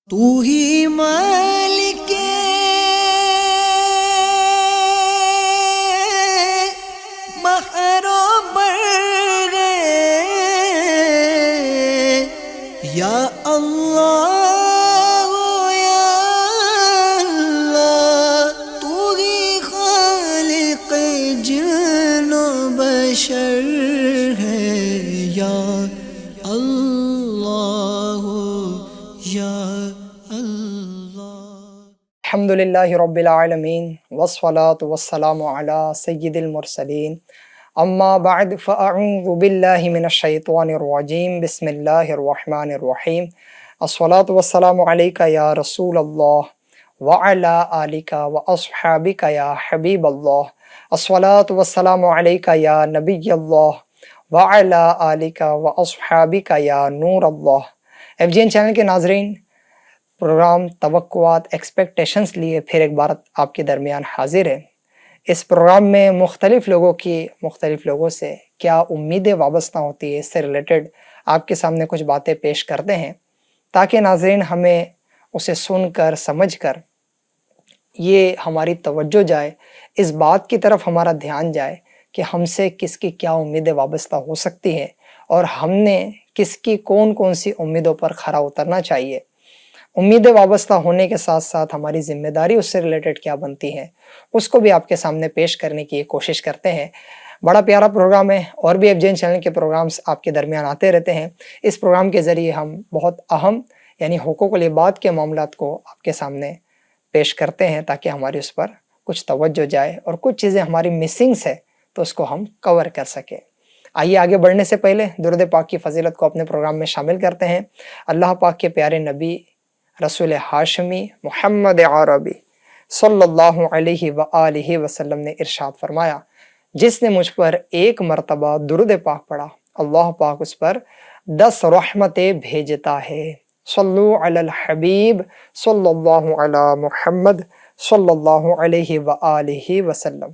تو ہی مالک بحر و بر یا اللہ یا اللہ، تو ہی خالق جن و بشر ہے یا اللہ یا الحمد للہ رب العالمین والصلاة والسلام علی سید المرسلین اما بعد فاعوذ باللہ من الشیطان الرجیم بسم اللہ الرحمن الرحیم الصلاة والسلام علیکہ یا رسول اللہ وعلی آلکہ واصحابکہ یا حبیب اللہ الصلاة والسلام علیکہ یا نبی اللہ وعلی آلکہ واصحابکہ یا نور اللہ۔ ایف جی این چینل کے ناظرین، پروگرام توقعات ایکسپیکٹیشنز لیے پھر ایک بار آپ کے درمیان حاضر ہے۔ اس پروگرام میں مختلف لوگوں سے کیا امیدیں وابستہ ہوتی ہے، اس سے ریلیٹڈ آپ کے سامنے کچھ باتیں پیش کرتے ہیں تاکہ ناظرین ہمیں اسے سن کر سمجھ کر یہ ہماری توجہ جائے، اس بات کی طرف ہمارا دھیان جائے کہ ہم سے کس کی کیا امیدیں وابستہ ہو سکتی ہیں اور ہم نے کس کی کون سی امیدوں پر کھرا اترنا چاہیے۔ امیدیں وابستہ ہونے کے ساتھ ساتھ ہماری ذمہ داری اس سے ریلیٹڈ کیا بنتی ہے، اس کو بھی آپ کے سامنے پیش کرنے کی کوشش کرتے ہیں۔ بڑا پیارا پروگرام ہے، اور بھی ایف جی این چینل کے پروگرامز آپ کے درمیان آتے رہتے ہیں۔ اس پروگرام کے ذریعے ہم بہت اہم یعنی حقوق العباد کے معاملات کو آپ کے سامنے پیش کرتے ہیں تاکہ ہماری اس پر کچھ توجہ جائے اور کچھ چیزیں ہماری مسنگس ہے تو اس کو ہم کور کر سکیں۔ آئیے آگے بڑھنے سے پہلے درود پاک کی فضیلت کو اپنے پروگرام میں شامل کرتے ہیں۔ اللہ پاک کے پیارے نبی رسول ہاشمی محمد عربی صلی اللہ علیہ وآلہ وسلم نے ارشاد فرمایا، جس نے مجھ پر ایک مرتبہ درود پاک پڑھا اللہ پاک اس پر 10 رحمتیں بھیجتا ہے۔ صلو علی الحبیب صلی اللہ علی محمد صلی اللہ علیہ وآلہ وسلم۔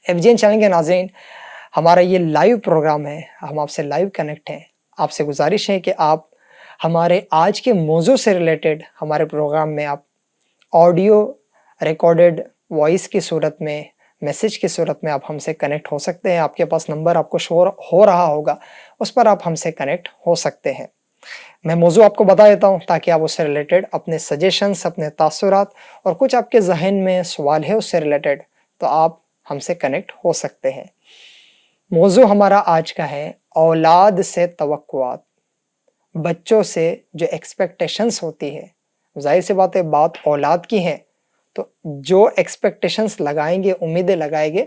ایف جی این چینل کے ناظرین، ہمارا یہ لائیو پروگرام ہے، ہم آپ سے لائیو کنیکٹ ہیں۔ آپ سے گزارش ہے کہ آپ ہمارے آج کے موضوع سے ریلیٹڈ ہمارے پروگرام میں آپ آڈیو ریکارڈڈ وائس کی صورت میں، میسیج کی صورت میں آپ ہم سے کنیکٹ ہو سکتے ہیں۔ آپ کے پاس نمبر آپ کو شو ہو رہا ہوگا، اس پر آپ ہم سے کنیکٹ ہو سکتے ہیں۔ میں موضوع آپ کو بتا دیتا ہوں تاکہ آپ اس سے ریلیٹڈ اپنے سجیشنز، اپنے تاثرات اور کچھ آپ کے ذہن میں سوال ہے اس سے ریلیٹڈ تو آپ ہم سے کنیکٹ ہو سکتے ہیں۔ موضوع ہمارا آج کا ہے اولاد سے توقعات، بچوں سے جو ایکسپیکٹیشنز ہوتی ہے۔ ظاہر سی بات ہے، بات اولاد کی ہے تو جو ایکسپیکٹیشنز لگائیں گے، امیدیں لگائیں گے،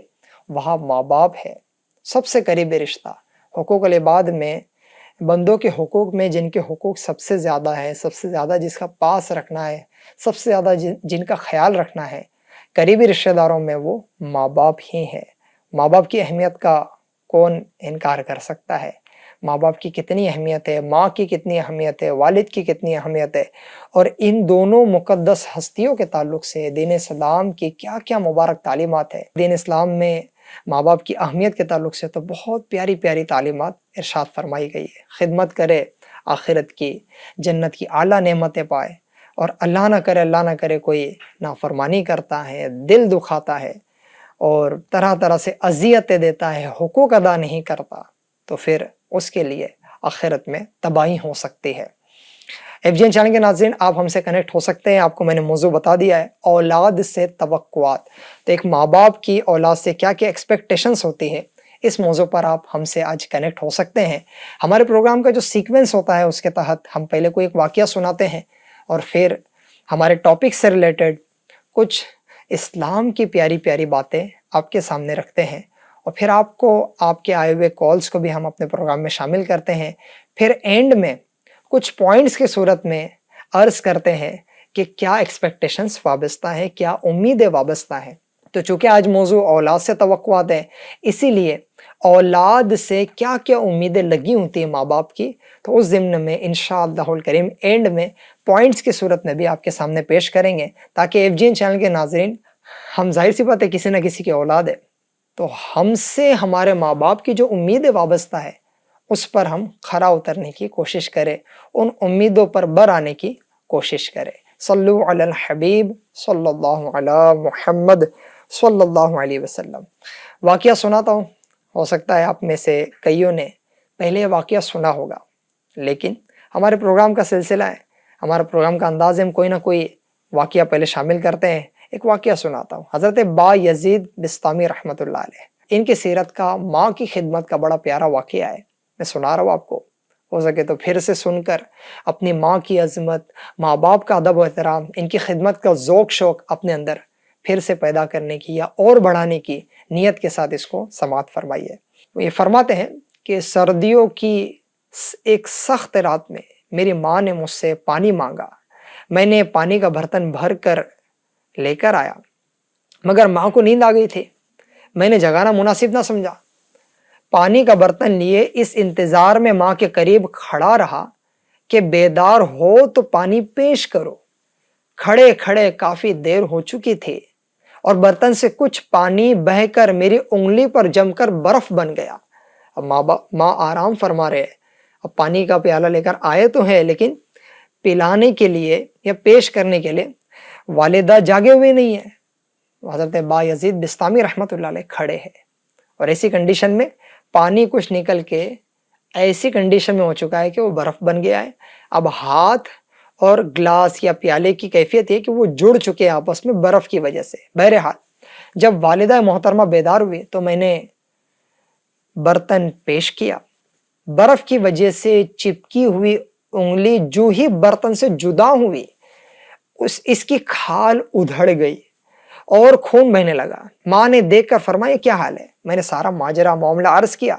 وہاں ماں باپ ہے، سب سے قریبی رشتہ۔ حقوق العباد میں بندوں کے حقوق میں جن کے حقوق سب سے زیادہ ہے، سب سے زیادہ جس کا پاس رکھنا ہے، سب سے زیادہ جن کا خیال رکھنا ہے، قریبی رشتہ داروں میں وہ ماں باپ ہی ہے۔ ماں باپ کی اہمیت کا کون انکار کر سکتا ہے؟ ماں باپ کی کتنی اہمیت ہے، ماں کی کتنی اہمیت ہے، والد کی کتنی اہمیت ہے، اور ان دونوں مقدس ہستیوں کے تعلق سے دین اسلام کی کیا کیا مبارک تعلیمات ہے۔ دین اسلام میں ماں باپ کی اہمیت کے تعلق سے تو بہت پیاری پیاری تعلیمات ارشاد فرمائی گئی ہے۔ خدمت کرے، آخرت کی جنت کی اعلیٰ نعمتیں پائے، اور اللہ نہ کرے کوئی نافرمانی کرتا ہے، دل دکھاتا ہے اور طرح طرح سے اذیتیں دیتا ہے، حقوق ادا نہیں کرتا، تو پھر اس کے لیے آخرت میں تباہی ہو سکتی ہے۔ ایف جی این چینل کے ناظرین، آپ ہم سے کنیکٹ ہو سکتے ہیں۔ آپ کو میں نے موضوع بتا دیا ہے، اولاد سے توقعات۔ تو ایک ماں باپ کی اولاد سے کیا کیا ایکسپیکٹیشنز ہوتی ہے، اس موضوع پر آپ ہم سے آج کنیکٹ ہو سکتے ہیں۔ ہمارے پروگرام کا جو سیکوینس ہوتا ہے اس کے تحت ہم پہلے کوئی ایک واقعہ سناتے ہیں اور پھر ہمارے ٹاپک سے ریلیٹڈ کچھ اسلام کی پیاری پیاری باتیں آپ کے سامنے رکھتے ہیں، اور پھر آپ کو آپ کے آئے ہوئے کالز کو بھی ہم اپنے پروگرام میں شامل کرتے ہیں۔ پھر اینڈ میں کچھ پوائنٹس کی صورت میں عرض کرتے ہیں کہ کیا ایکسپیکٹیشنز وابستہ ہیں، کیا امیدیں وابستہ ہیں۔ تو چونکہ آج موضوع اولاد سے توقعات ہے، اسی لیے اولاد سے کیا کیا امیدیں لگی ہوتی ہیں ماں باپ کی، تو اس ضمن میں انشاءاللہ الکریم اینڈ میں پوائنٹس کی صورت میں بھی آپ کے سامنے پیش کریں گے تاکہ ایف جی این چینل کے ناظرین، ہم ظاہر سی بات ہے کسی نہ کسی کی اولاد ہے، تو ہم سے ہمارے ماں باپ کی جو امیدیں وابستہ ہے اس پر ہم کھرا اترنے کی کوشش کریں، ان امیدوں پر بر آنے کی کوشش کرے۔ صلو علی الحبیب صلی اللہ علی محمد صلی اللہ علیہ وسلم۔ واقعہ سناتا ہوں، ہو سکتا ہے آپ میں سے کئیوں نے پہلے یہ واقعہ سنا ہوگا، لیکن ہمارے پروگرام کا سلسلہ ہے، ہمارا پروگرام کا انداز ہے، ہم کوئی نہ کوئی واقعہ پہلے شامل کرتے ہیں۔ ایک واقعہ سناتا ہوں، حضرت با یزید بسطامی رحمۃ اللہ علیہ، ان کی سیرت کا، ماں کی خدمت کا بڑا پیارا واقعہ ہے، میں سنا رہا ہوں آپ کو، ہو سکے تو پھر سے سن کر اپنی ماں کی عظمت، ماں باپ کا ادب و احترام، ان کی خدمت کا ذوق شوق اپنے اندر پھر سے پیدا کرنے کی یا اور بڑھانے کی نیت کے ساتھ اس کو سماعت فرمائیے۔ وہ یہ فرماتے ہیں کہ سردیوں کی ایک سخت رات میں میری ماں نے مجھ سے پانی مانگا، میں نے پانی کا برتن بھر کر لے کر آیا، مگر ماں کو نیند آ گئی تھی، میں نے جگانا مناسب نہ سمجھا، پانی کا برتن لیے اس انتظار میں ماں کے قریب کھڑا رہا کہ بیدار ہو تو پانی پیش کرو۔ کھڑے کھڑے کافی دیر ہو چکی تھی اور برتن سے کچھ پانی بہہ کر میری انگلی پر جم کر برف بن گیا۔ اب ماں آرام فرما رہے، اب پانی کا پیالہ لے کر آئے تو ہیں، لیکن پلانے کے لیے یا پیش کرنے کے لیے والدہ جاگے ہوئے نہیں ہیں۔ حضرت با یزید بسطامی رحمۃ اللہ علیہ کھڑے ہیں اور ایسی کنڈیشن میں پانی کچھ نکل کے ایسی کنڈیشن میں ہو چکا ہے کہ وہ برف بن گیا ہے۔ اب ہاتھ اور گلاس یا پیالے کی کیفیت ہے کہ وہ جڑ چکے آپس میں برف کی وجہ سے۔ بہرحال جب والدہ محترمہ بیدار ہوئی تو میں نے برتن پیش کیا، برف کی وجہ سے چپکی ہوئی انگلی جو ہی برتن سے جدا ہوئی اس کی کھال ادھڑ گئی اور خون بہنے لگا۔ ماں نے دیکھ کر فرمایا کیا حال ہے؟ میں نے سارا ماجرا معاملہ عرض کیا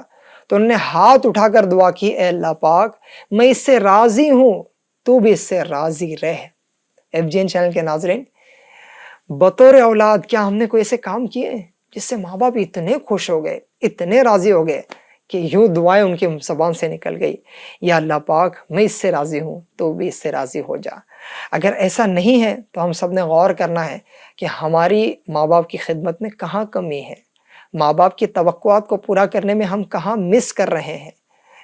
تو انہوں نے ہاتھ اٹھا کر دعا کی، اے اللہ پاک میں اس سے راضی ہوں، تو بھی اس سے راضی رہ۔ FGN چینل کے ناظرین، بطور اولاد کیا ہم نے کوئی ایسے کام کیے جس سے ماں باپ اتنے خوش ہو گئے، اتنے راضی ہو گئے کہ یوں دعائیں ان کی زبان سے نکل گئی، یا اللہ پاک میں اس سے راضی ہوں تو بھی اس سے راضی ہو جا۔ اگر ایسا نہیں ہے تو ہم سب نے غور کرنا ہے کہ ہماری ماں باپ کی خدمت میں کہاں کمی ہے، ماں باپ کی توقعات کو پورا کرنے میں ہم کہاں مس کر رہے ہیں۔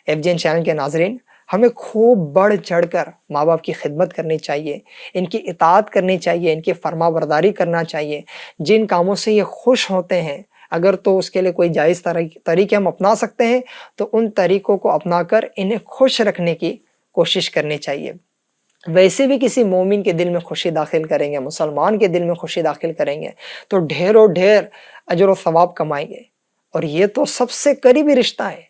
FGN چینل کے ناظرین، ہمیں خوب بڑھ چڑھ کر ماں باپ کی خدمت کرنی چاہیے، ان کی اطاعت کرنی چاہیے، ان کی فرما برداری کرنا چاہیے۔ جن کاموں سے یہ خوش ہوتے ہیں اگر تو اس کے لیے کوئی جائز طریقے ہم اپنا سکتے ہیں تو ان طریقوں کو اپنا کر انہیں خوش رکھنے کی کوشش کرنی چاہیے۔ ویسے بھی کسی مومن کے دل میں خوشی داخل کریں گے، مسلمان کے دل میں خوشی داخل کریں گے تو ڈھیر و ڈھیر اجر و ثواب کمائیں گے۔ اور یہ تو سب سے قریبی رشتہ ہے،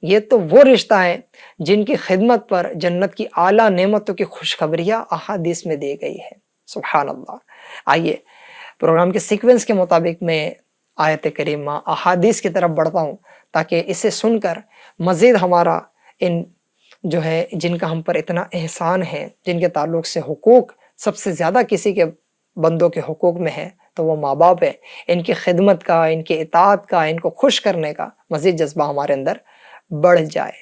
یہ تو وہ رشتہ ہے جن کی خدمت پر جنت کی اعلیٰ نعمتوں کی خوشخبریاں احادیث میں دی گئی ہے۔ سبحان اللہ۔ آئیے پروگرام کے سیکوینس کے مطابق میں آیت کریمہ احادیث کی طرف بڑھتا ہوں تاکہ اسے سن کر مزید ہمارا ان جو ہے جن کا ہم پر اتنا احسان ہے، جن کے تعلق سے حقوق سب سے زیادہ کسی کے بندوں کے حقوق میں ہے تو وہ ماں باپ ہے، ان کی خدمت کا، ان کی اطاعت کا، ان کو خوش کرنے کا مزید جذبہ ہمارے اندر بڑھ جائے۔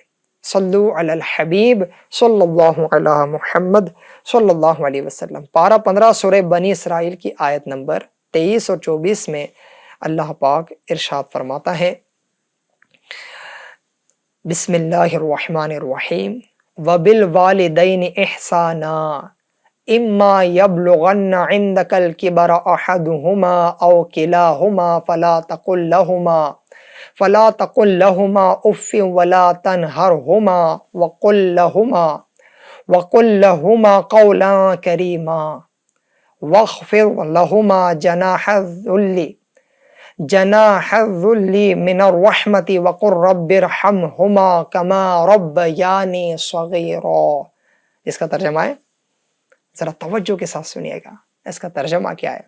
صلو علی الحبیب صلی اللہ علی محمد صلی اللہ علیہ وسلم۔ پارہ 15 سورہ بنی اسرائیل کی آیت نمبر 23 اور 24 میں اللہ پاک ارشاد فرماتا ہے، بسم اللہ الرحمن الرحیم وبالوالدین احسانا اما یبلغن عندک الکبر احدہما او کلاہما فلا تقل لهما اف ولا تنہرہما وقل لهما قولا کریما واخفض لهما جناح الذل من الرحمت وقل رب ارحمہما کما ربیانی صغیرا۔ اس کا ترجمہ ہے، ذرا توجہ کے ساتھ سنیے گا، اس کا ترجمہ کیا ہے؟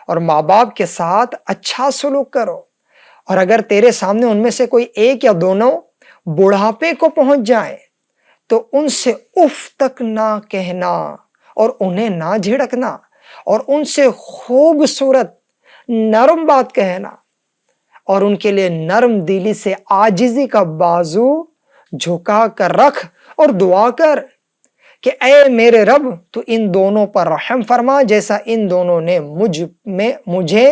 اور ماں باپ کے ساتھ اچھا سلوک کرو، اور اگر تیرے سامنے ان میں سے کوئی ایک یا دونوں بڑھاپے کو پہنچ جائیں تو ان سے اف تک نہ کہنا اور انہیں نہ جھڑکنا، اور ان سے خوبصورت نرم بات کہنا، اور ان کے لیے نرم دلی سے عاجزی کا بازو جھکا کر رکھ اور دعا کر کہ اے میرے رب تو ان دونوں پر رحم فرما جیسا ان دونوں نے مجھے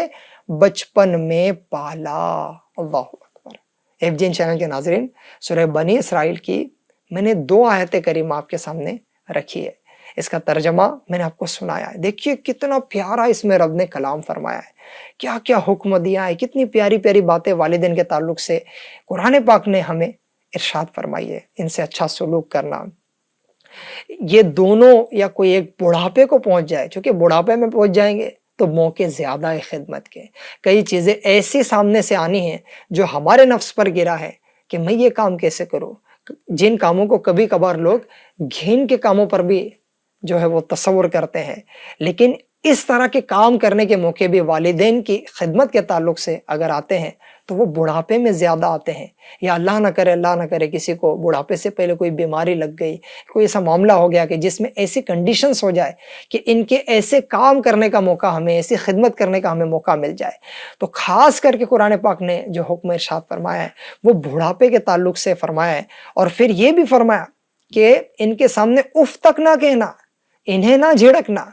بچپن میں پالا۔ اللہ اکبر۔ FGN چینل کے ناظرین، سورہ بنی اسرائیل کی میں نے 2 آیت کریمہ آپ کے سامنے رکھی ہے۔ اس کا ترجمہ میں نے آپ کو سنایا ہے. دیکھیے کتنا پیارا اس میں رب نے کلام فرمایا ہے، کیا کیا حکم دیا ہے، کتنی پیاری پیاری باتیں والدین کے تعلق سے قرآن پاک نے ہمیں ارشاد فرمائی ہے. ان سے اچھا سلوک کرنا. یہ دونوں یا کوئی ایک بڑھاپے کو پہنچ جائے، چونکہ بڑھاپے میں پہنچ جائیں گے تو موقع زیادہ ہے خدمت کے. کئی چیزیں ایسی سامنے سے آنی ہیں جو ہمارے نفس پر گرا ہے کہ میں یہ کام کیسے کروں، جن کاموں کو کبھی کبھار لوگ گھین کے کاموں پر بھی جو ہے وہ تصور کرتے ہیں. لیکن اس طرح کے کام کرنے کے موقع بھی والدین کی خدمت کے تعلق سے اگر آتے ہیں تو وہ بڑھاپے میں زیادہ آتے ہیں. یا اللہ نہ کرے کسی کو بڑھاپے سے پہلے کوئی بیماری لگ گئی، کوئی ایسا معاملہ ہو گیا کہ جس میں ایسی کنڈیشنز ہو جائے کہ ان کے ایسے کام کرنے کا موقع ہمیں، ایسی خدمت کرنے کا ہمیں موقع مل جائے. تو خاص کر کے قرآن پاک نے جو حکم ارشاد فرمایا ہے وہ بڑھاپے کے تعلق سے فرمایا ہے. اور پھر یہ بھی فرمایا کہ ان کے سامنے اف تک نہ کہنا، انہیں نہ جھڑکنا.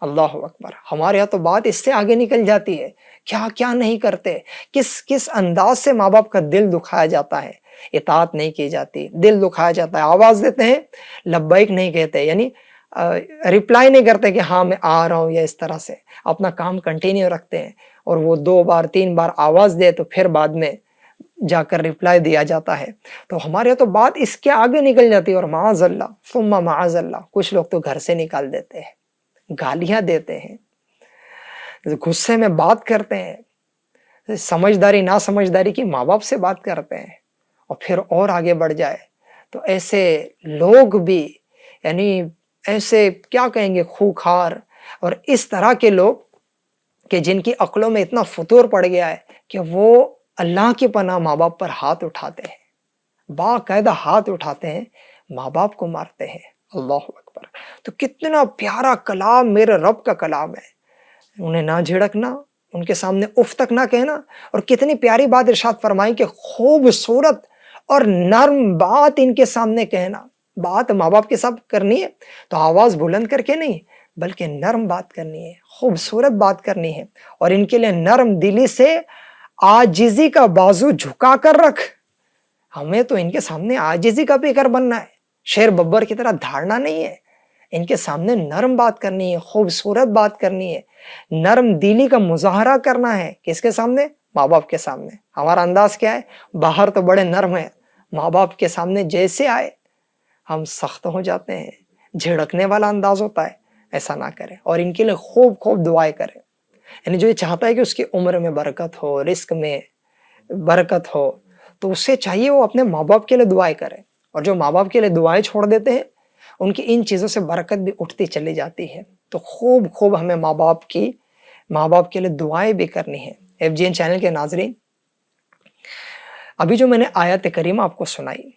اللہ اکبر، ہمارے یہاں تو بات اس سے آگے نکل جاتی ہے. کیا کیا نہیں کرتے، کس انداز سے ماں باپ کا دل دکھایا جاتا ہے. اطاعت نہیں کی جاتی، دل دکھایا جاتا ہے. آواز دیتے ہیں لبیک نہیں کہتے، یعنی ریپلائی نہیں کرتے کہ ہاں میں آ رہا ہوں، یا اس طرح سے اپنا کام کنٹینیو رکھتے ہیں. اور وہ 2 بار 3 بار آواز دے تو پھر بعد میں جا کر ریپلائی دیا جاتا ہے. تو ہمارے یہاں تو بات اس کے آگے نکل جاتی ہے. اور معاذ اللہ ثم معاذ اللہ، کچھ لوگ تو گھر سے نکال دیتے ہیں، گالیاں دیتے ہیں، غصے میں بات کرتے ہیں، سمجھداری نا سمجھداری کی ماں باپ سے بات کرتے ہیں. اور پھر اور آگے بڑھ جائے تو ایسے لوگ بھی، یعنی ایسے کیا کہیں گے، خوخار اور اس طرح کے لوگ کہ جن کی عقلوں میں اتنا فطور پڑ گیا ہے کہ وہ اللہ کی پناہ ماں باپ پر ہاتھ اٹھاتے ہیں، باقاعدہ ہاتھ اٹھاتے ہیں، ماں باپ کو مارتے ہیں. اللہ اکبر. تو کتنا پیارا کلام میرے رب کا کلام ہے. انہیں نہ جھڑکنا، ان کے سامنے اف تک نہ کہنا. اور کتنی پیاری بات ارشاد فرمائی کہ خوبصورت اور نرم بات ان کے سامنے کہنا. بات ماں باپ کے ساتھ کرنی ہے تو آواز بلند کر کے نہیں، بلکہ نرم بات کرنی ہے، خوبصورت بات کرنی ہے. اور ان کے لیے نرم دلی سے عاجزی کا بازو جھکا کر رکھ. ہمیں تو ان کے سامنے عاجزی کا پیکر بننا ہے، شیر ببر کی طرح دھاڑنا نہیں ہے. ان کے سامنے نرم بات کرنی ہے، خوبصورت بات کرنی ہے، نرم دلی کا مظاہرہ کرنا ہے. کس کے سامنے؟ ماں باپ کے سامنے. ہمارا انداز کیا ہے؟ باہر تو بڑے نرم ہیں، ماں باپ کے سامنے جیسے آئے ہم سخت ہو جاتے ہیں، جھڑکنے والا انداز ہوتا ہے. ایسا نہ کریں اور ان کے لیے خوب خوب دعائیں کریں. یعنی جو یہ چاہتا ہے کہ اس کی عمر میں برکت ہو، رزق میں برکت ہو، تو اس سے چاہیے وہ اپنے ماں باپ کے لیے دعائیں کرے. اور جو ماں باپ کے لیے دعائیں چھوڑ دیتے ہیں ان کی ان چیزوں سے برکت بھی اٹھتی چلی جاتی ہے. تو خوب خوب ہمیں ماں باپ کے لیے دعائیں بھی کرنی ہے. ایف جی این چینل کے ناظرین، ابھی جو میں نے آیت کریمہ آپ کو سنائی،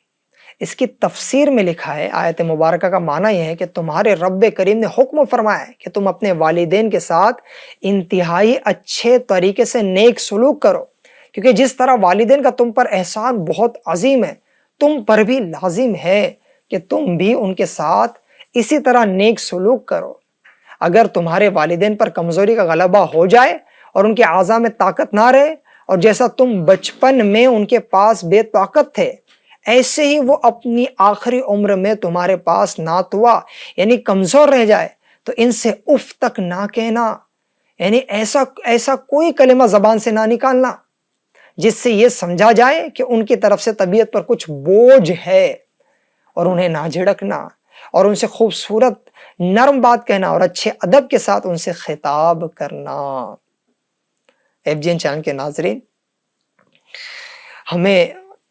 اس کی تفسیر میں لکھا ہے، آیت مبارکہ کا معنی یہ ہے کہ تمہارے رب کریم نے حکم فرمایا ہے کہ تم اپنے والدین کے ساتھ انتہائی اچھے طریقے سے نیک سلوک کرو، کیونکہ جس طرح والدین کا تم پر احسان بہت عظیم ہے، تم پر بھی لازم ہے کہ تم بھی ان کے ساتھ اسی طرح نیک سلوک کرو. اگر تمہارے والدین پر کمزوری کا غلبہ ہو جائے اور ان کے اعضاء میں طاقت نہ رہے، اور جیسا تم بچپن میں ان کے پاس بے طاقت تھے، ایسے ہی وہ اپنی آخری عمر میں تمہارے پاس ناتوا یعنی کمزور رہ جائے، تو ان سے اف تک نہ کہنا. یعنی ایسا کوئی کلمہ زبان سے نہ نکالنا جس سے یہ سمجھا جائے کہ ان کی طرف سے طبیعت پر کچھ بوجھ ہے. اور انہیں نہ جھڑکنا، اور ان سے خوبصورت نرم بات کہنا، اور اچھے ادب کے ساتھ ان سے خطاب کرنا. ایف جی این چینل کے ناظرین، ہمیں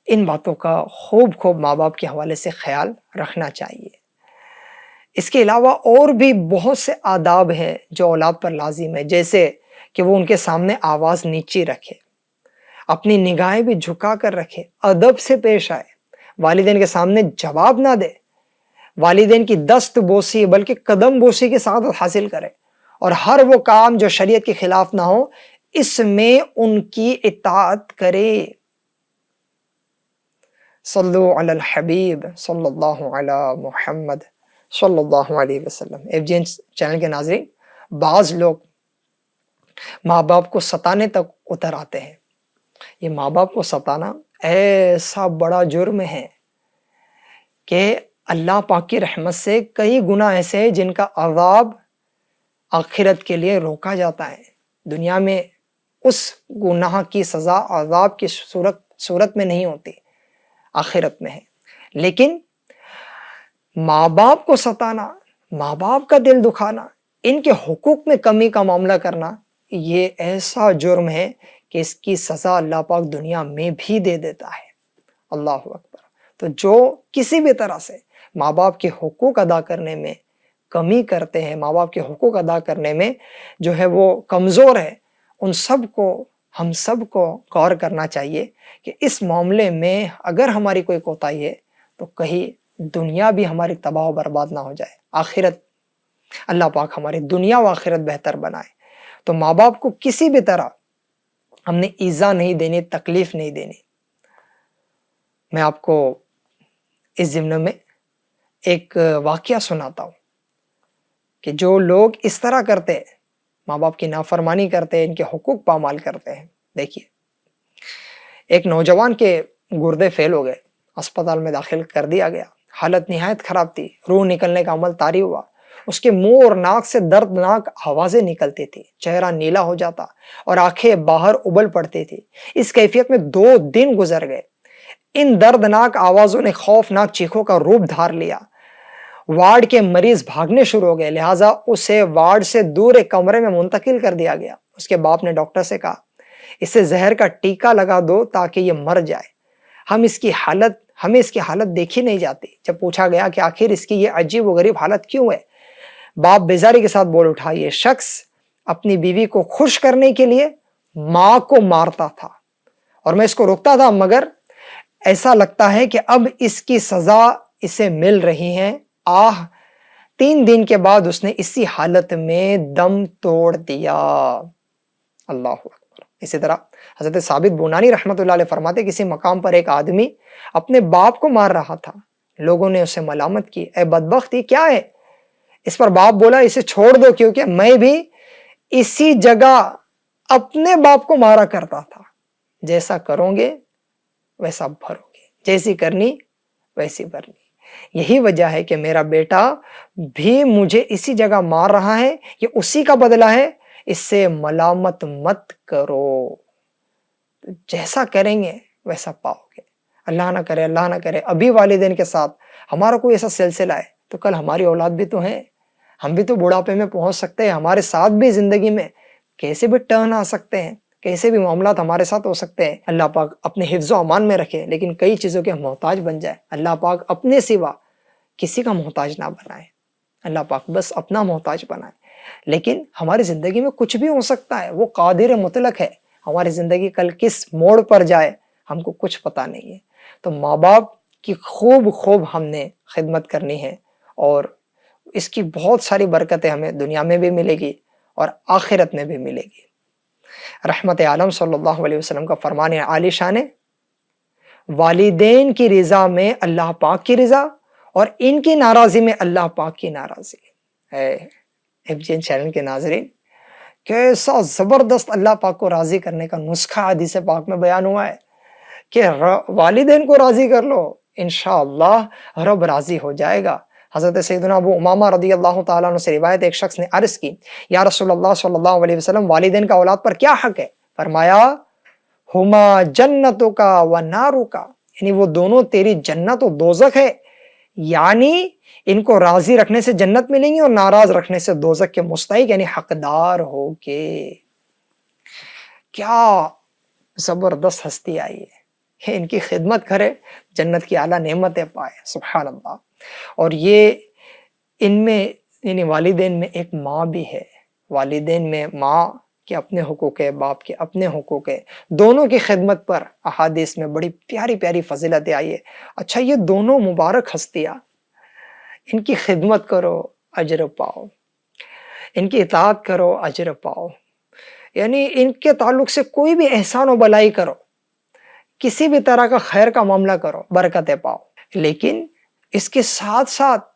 ان باتوں کا خوب ماں باپ کے حوالے سے خیال رکھنا چاہیے. اس کے علاوہ اور بھی بہت سے آداب ہیں جو اولاد پر لازم ہے، جیسے کہ وہ ان کے سامنے آواز نیچی رکھے، اپنی نگاہیں بھی جھکا کر رکھے، ادب سے پیش آئے، والدین کے سامنے جواب نہ دے، والدین کی دست بوسی بلکہ قدم بوسی کی سعادت حاصل کرے، اور ہر وہ کام جو شریعت کے خلاف نہ ہو اس میں ان کی اطاعت کرے. صلو علی الحبیب صلی اللہ علی محمد صلی اللہ علیہ وسلم. ایف جی این چینل کے ناظرین، بعض لوگ ماں باپ کو ستانے تک اتر آتے ہیں. یہ ماں باپ کو ستانا ایسا بڑا جرم ہے کہ اللہ پاک کی رحمت سے کئی گناہ ایسے ہیں جن کا عذاب آخرت کے لیے روکا جاتا ہے. دنیا میں اس گناہ کی سزا عذاب کی صورت میں نہیں ہوتی، آخرت میں ہے. لیکن ماں باپ کو ستانا، ماں باپ کا دل دکھانا، ان کے حقوق میں کمی کا معاملہ کرنا، یہ ایسا جرم ہے کہ اس کی سزا اللہ پاک دنیا میں بھی دے دیتا ہے. اللہ اکبر. تو جو کسی بھی طرح سے ماں باپ کے حقوق ادا کرنے میں کمی کرتے ہیں، ماں باپ کے حقوق ادا کرنے میں جو ہے وہ کمزور ہے، ان سب کو، ہم سب کو غور کرنا چاہیے کہ اس معاملے میں اگر ہماری کوئی کوتاہی ہے تو کہیں دنیا بھی ہماری تباہ و برباد نہ ہو جائے، آخرت، اللہ پاک ہماری دنیا و آخرت بہتر بنائے. تو ماں باپ کو کسی بھی طرح ہم نے ایذا نہیں دینی، تکلیف نہیں دینی. میں آپ کو اس ضمن میں ایک واقعہ سناتا ہوں کہ جو لوگ اس طرح کرتے ہیں، ماں باپ کی نافرمانی کرتے ہیں، ان کے حقوق پامال کرتے ہیں. دیکھیے، ایک نوجوان کے گردے فیل ہو گئے، اسپتال میں داخل کر دیا گیا، حالت نہایت خراب تھی، روح نکلنے کا عمل طاری ہوا، اس کے منہ اور ناک سے دردناک آوازیں نکلتی تھی، چہرہ نیلا ہو جاتا اور آنکھیں باہر ابل پڑتی تھی. اس کیفیت میں 2 دن گزر گئے. ان دردناک آوازوں نے خوفناک چیخوں کا روپ دھار لیا. وارڈ کے مریض بھاگنے شروع ہو گئے، لہٰذا اسے وارڈ سے دور ایک کمرے میں منتقل کر دیا گیا. اس کے باپ نے ڈاکٹر سے کہا، اسے زہر کا ٹیکہ لگا دو تاکہ یہ مر جائے. ہمیں اس کی حالت دیکھی نہیں جاتی. جب پوچھا گیا کہ آخر اس کی یہ عجیب و غریب حالت کیوں ہے، باپ بیزاری کے ساتھ بول اٹھا، یہ شخص اپنی بیوی کو خوش کرنے کے لیے ماں کو مارتا تھا اور میں اس کو روکتا تھا، مگر ایسا لگتا ہے کہ اب اس کی سزا اسے مل رہی ہے. 3 دن کے بعد اس نے اسی حالت میں دم توڑ دیا. اللہ اکبر. اسی طرح حضرت ثابت بنانی رحمۃ اللہ علیہ فرماتے، کسی مقام پر ایک آدمی اپنے باپ کو مار رہا تھا. لوگوں نے اسے ملامت کی، اے بدبختی، کیا ہے؟ اس پر باپ بولا، اسے چھوڑ دو، کیونکہ میں بھی اسی جگہ اپنے باپ کو مارا کرتا تھا. جیسا کرو گے ویسا بھرو گے، جیسی کرنی ویسی بھرنی. یہی وجہ ہے کہ میرا بیٹا بھی مجھے اسی جگہ مار رہا ہے، یہ اسی کا بدلہ ہے، اس سے ملامت مت کرو. جیسا کریں گے ویسا پاؤ گے. اللہ نہ کرے ابھی والدین کے ساتھ ہمارا کوئی ایسا سلسلہ ہے تو کل ہماری اولاد بھی تو ہے، ہم بھی تو بڑھاپے میں پہنچ سکتے ہیں، ہمارے ساتھ بھی زندگی میں کیسے بھی ٹرن آ سکتے ہیں، کیسے بھی معاملات ہمارے ساتھ ہو سکتے ہیں. اللہ پاک اپنے حفظ و امان میں رکھے، لیکن کئی چیزوں کے محتاج بن جائے. اللہ پاک اپنے سوا کسی کا محتاج نہ بنائے، اللہ پاک بس اپنا محتاج بنائے. لیکن ہماری زندگی میں کچھ بھی ہو سکتا ہے، وہ قادر مطلق ہے. ہماری زندگی کل کس موڑ پر جائے ہم کو کچھ پتہ نہیں ہے. تو ماں باپ کی خوب ہم نے خدمت کرنی ہے، اور اس کی بہت ساری برکتیں ہمیں دنیا میں بھی ملے گی اور آخرت میں بھی ملے گی. رحمت عالم صلی اللہ علیہ وسلم کا فرمان عالی شان ہے، والدین کی رضا میں اللہ پاک کی رضا اور ان کی ناراضی میں اللہ پاک کی ناراضی. FGN چینل کے ناظرین، کیسا زبردست اللہ پاک کو راضی کرنے کا نسخہ حدیث پاک میں بیان ہوا ہے کہ والدین کو راضی کر لو، انشاءاللہ رب راضی ہو جائے گا. حضرت سیدنا ابو امامہ رضی اللہ تعالیٰ عنہ سے روایت، ایک شخص نے عرض کی، یا رسول اللہ صلی اللہ علیہ وسلم، والدین کا اولاد پر کیا حق ہے؟ فرمایا، ہما جنتوں کا و نارو کا، یعنی وہ دونوں تیری جنت و دوزخ ہے، یعنی ان کو راضی رکھنے سے جنت ملیں گی اور ناراض رکھنے سے دوزخ کے مستحق یعنی حقدار ہوگے. کیا زبردست ہستی آئی ہے، ان کی خدمت کرے، جنت کی اعلیٰ نعمتیں پائے. سبحان اللہ. اور یہ ان میں یعنی والدین میں ایک ماں بھی ہے، والدین میں ماں کے اپنے حقوق ہے، باپ کے اپنے حقوق ہے. دونوں کی خدمت پر احادیث میں بڑی پیاری پیاری فضیلتیں آئی ہے. اچھا، یہ دونوں مبارک ہستیاں، ان کی خدمت کرو اجر پاؤ، ان کی اطاعت کرو اجر پاؤ، یعنی ان کے تعلق سے کوئی بھی احسان و بلائی کرو، کسی بھی طرح کا خیر کا معاملہ کرو، برکتیں پاؤ. لیکن اس کے ساتھ ساتھ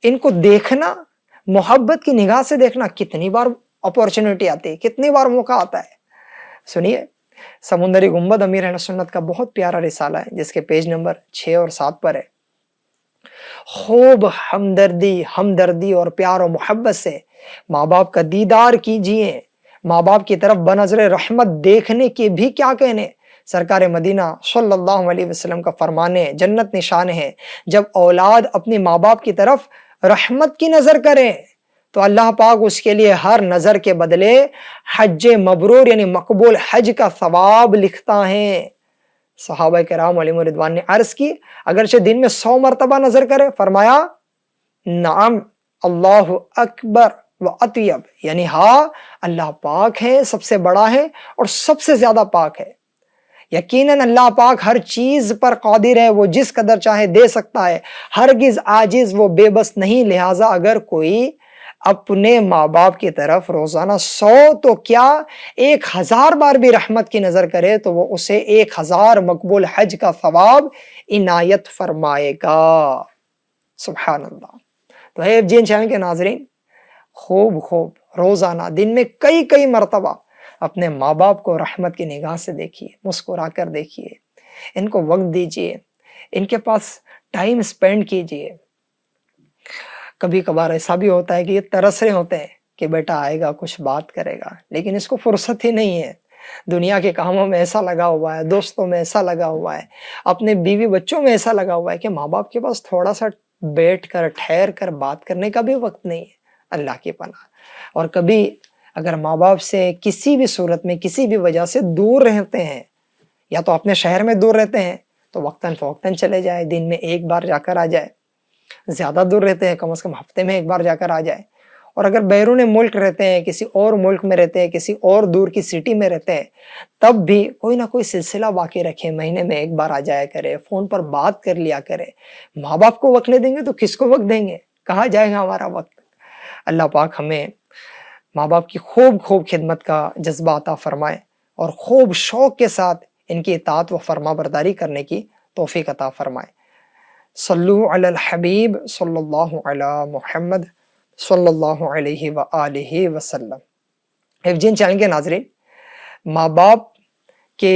ان کو دیکھنا، محبت کی نگاہ سے دیکھنا، کتنی بار اپورچنٹی آتی ہے، کتنی بار موقع آتا ہے. سنیے، سمندری گنبد امیر اہل سنت کا بہت پیارا رسالہ ہے، جس کے پیج نمبر 6 اور 7 پر ہے. خوب ہمدردی اور پیار و محبت سے ماں باپ کا دیدار کیجئے. ماں باپ کی طرف بنظر رحمت دیکھنے کے بھی کیا کہنے. سرکار مدینہ صلی اللہ علیہ وسلم کا فرمان ہے، جنت نشان ہے، جب اولاد اپنی ماں باپ کی طرف رحمت کی نظر کرے تو اللہ پاک اس کے لیے ہر نظر کے بدلے حج مبرور یعنی مقبول حج کا ثواب لکھتا ہے. صحابہ کرام علیہم رضوان نے عرض کی اگرچہ دن میں 100 مرتبہ نظر کرے، فرمایا نعم اللہ اکبر و اطیب، یعنی ہاں اللہ پاک ہے، سب سے بڑا ہے اور سب سے زیادہ پاک ہے. یقیناً اللہ پاک ہر چیز پر قادر ہے، وہ جس قدر چاہے دے سکتا ہے، ہرگز عاجز وہ بے بس نہیں. لہٰذا اگر کوئی اپنے ماں باپ کی طرف روزانہ 100 تو کیا 1000 بار بھی رحمت کی نظر کرے تو وہ اسے 1000 مقبول حج کا ثواب عنایت فرمائے گا. سبحان اللہ. تو ہے جین چینل کے ناظرین، خوب روزانہ دن میں کئی مرتبہ اپنے ماں باپ کو رحمت کی نگاہ سے دیکھیے، مسکرا کر دیکھیے، ان کو وقت دیجیے، ان کے پاس ٹائم سپینڈ کیجیے. کبھی کبھار ایسا بھی ہوتا ہے کہ یہ ترس رہے ہوتے ہیں کہ بیٹا آئے گا کچھ بات کرے گا، لیکن اس کو فرصت ہی نہیں ہے. دنیا کے کاموں میں ایسا لگا ہوا ہے، دوستوں میں ایسا لگا ہوا ہے، اپنے بیوی بچوں میں ایسا لگا ہوا ہے کہ ماں باپ کے پاس تھوڑا سا بیٹھ کر ٹھہر کر بات کرنے کا بھی وقت نہیں ہے. اللہ کی پناہ. اور کبھی اگر ماں باپ سے کسی بھی صورت میں کسی بھی وجہ سے دور رہتے ہیں، یا تو اپنے شہر میں دور رہتے ہیں تو وقتاً فوقتاً چلے جائے، دن میں 1 بار جا کر آ جائے. زیادہ دور رہتے ہیں کم از کم ہفتے میں 1 بار جا کر آ جائے. اور اگر بیرون ملک رہتے ہیں، کسی اور ملک میں رہتے ہیں، کسی اور دور کی سٹی میں رہتے ہیں، تب بھی کوئی نہ کوئی سلسلہ باقی رکھے، مہینے میں 1 بار آ جایا کرے، فون پر بات کر لیا کرے. ماں باپ کو وقت نہیں دیں گے تو کس کو وقت دیں گے؟ کہاں جائے گا ہمارا وقت؟ اللہ پاک ہمیں ماں باپ کی خوب خدمت کا جذبہ عطا فرمائے اور خوب شوق کے ساتھ ان کی اطاعت و فرما برداری کرنے کی توفیق عطا فرمائے. صلو علی الحبیب صلی اللہ علی محمد صلی اللہ علیہ وآلہ وسلم. جن چینل کے ناظرین، ماں باپ کے